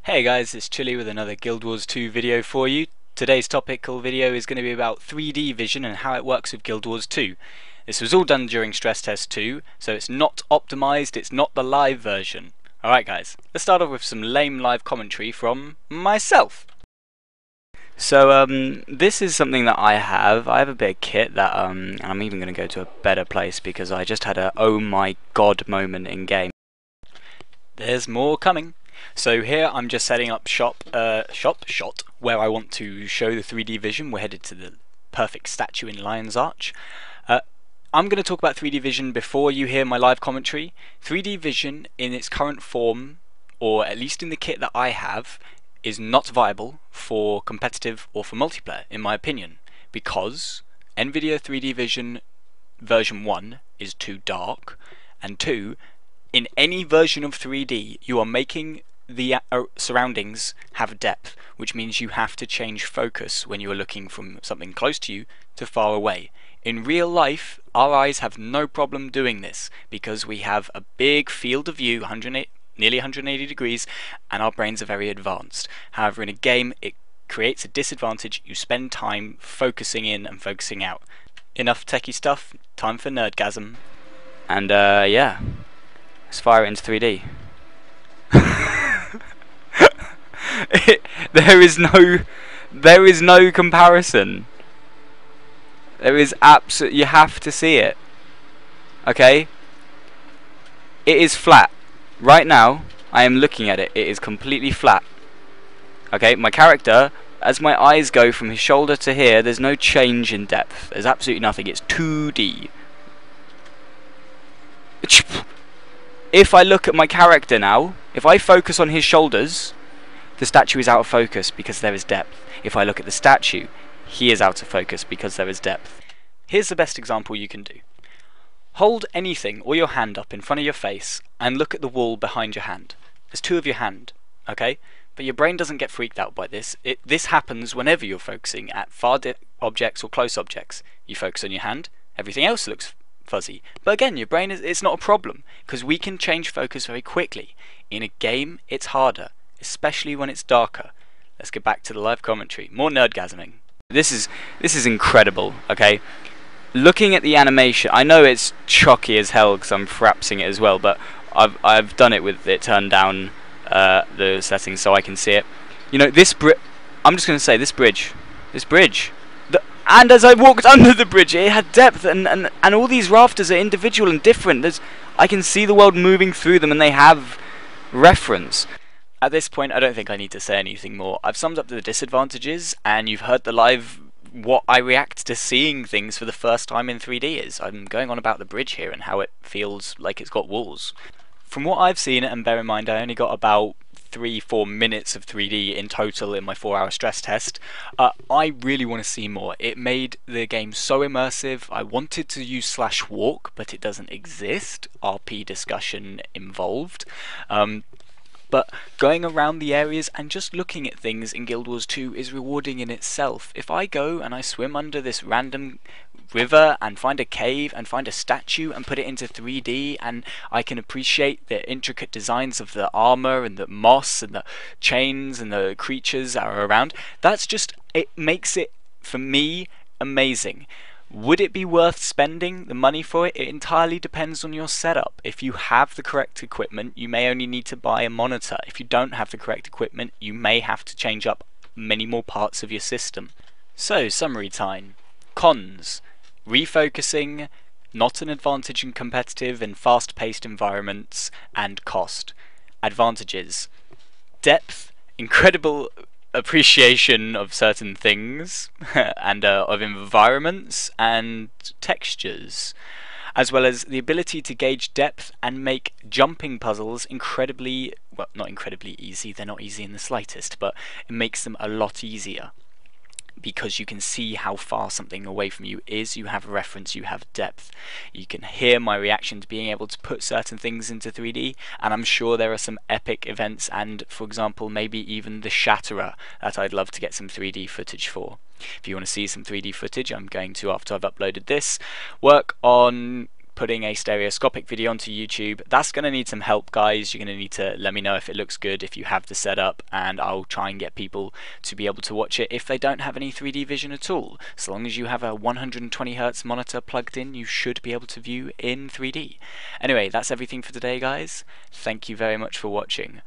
Hey guys, it's Chili with another Guild Wars 2 video for you. Today's topical video is going to be about 3D vision and how it works with Guild Wars 2. This was all done during stress test 2, so it's not optimized, it's not the live version. Alright guys, let's start off with some lame live commentary from myself. So this is something that I have. I have a bit of kit that and I'm even going to go to a better place because I just had a oh my god moment in game. There's more coming. So here I'm just setting up shot where I want to show the 3D vision. We're headed to the perfect statue in Lion's Arch. I'm going to talk about 3D vision before you hear my live commentary. 3D vision in its current form, or at least in the kit that I have, is not viable for competitive or for multiplayer, in my opinion, because NVIDIA 3D vision version 1 is too dark, and 2, in any version of 3D, you are making the surroundings have depth, which means you have to change focus when you are looking from something close to you to far away. In real life, our eyes have no problem doing this because we have a big field of view, nearly 180 degrees, and our brains are very advanced. However, in a game, it creates a disadvantage. You spend time focusing in and focusing out. Enough techie stuff, time for nerdgasm. And yeah, let's fire it into 3D. There is no comparison. There is absolute. You have to see it. Okay. It is flat. Right now, I am looking at it. It is completely flat. Okay, my character, as my eyes go from his shoulder to here, there's no change in depth. There's absolutely nothing. It's 2D. If I look at my character now, if I focus on his shoulders, the statue is out of focus because there is depth. If I look at the statue, he is out of focus because there is depth. Here's the best example you can do. Hold anything or your hand up in front of your face and look at the wall behind your hand. There's two of your hand, okay? But your brain doesn't get freaked out by this. This happens whenever you're focusing at far objects or close objects. You focus on your hand, everything else looks fuzzy. But again, your brain it's not a problem because we can change focus very quickly. In a game, it's harder, especially when it's darker. Let's get back to the live commentary. More nerdgasming. This is incredible, okay? Looking at the animation, I know it's chocky as hell because I'm frapsing it as well, but I've done it with it turned down the settings so I can see it. You know, I'm just going to say this bridge, and as I walked under the bridge, it had depth, and all these rafters are individual and different. I can see the world moving through them, and they have reference. At this point, I don't think I need to say anything more. I've summed up the disadvantages, and you've heard the live what I react to seeing things for the first time in 3D is. I'm going on about the bridge here and how it feels like it's got walls. From what I've seen, and bear in mind I only got about 3-4 minutes of 3D in total in my 4-hour stress test, I really want to see more. It made the game so immersive. I wanted to use /walk, but it doesn't exist. RP discussion involved. But going around the areas and just looking at things in Guild Wars 2 is rewarding in itself. If I go and I swim under this random river and find a cave and find a statue and put it into 3D, and I can appreciate the intricate designs of the armor and the moss and the chains and the creatures that are around, it makes it, for me, amazing. Would it be worth spending the money for it? It entirely depends on your setup. If you have the correct equipment, you may only need to buy a monitor. If you don't have the correct equipment, you may have to change up many more parts of your system. So, summary time. Cons. Refocusing, not an advantage in competitive and fast-paced environments, and cost. Advantages. Depth, incredible appreciation of certain things and of environments and textures, as well as the ability to gauge depth and make jumping puzzles incredibly, well, not incredibly easy, they're not easy in the slightest, but it makes them a lot easier because you can see how far something away from you is. You have a reference, you have depth. You can hear my reaction to being able to put certain things into 3D, and I'm sure there are some epic events and, for example, maybe even the Shatterer that I'd love to get some 3D footage for. If you want to see some 3D footage, I'm going to, after I've uploaded this, work on putting a stereoscopic video onto YouTube. That's going to need some help, guys. You're going to need to let me know if it looks good, if you have the setup, and I'll try and get people to be able to watch it if they don't have any 3D vision at all. So long as you have a 120Hz monitor plugged in, you should be able to view in 3D. Anyway, that's everything for today, guys. Thank you very much for watching.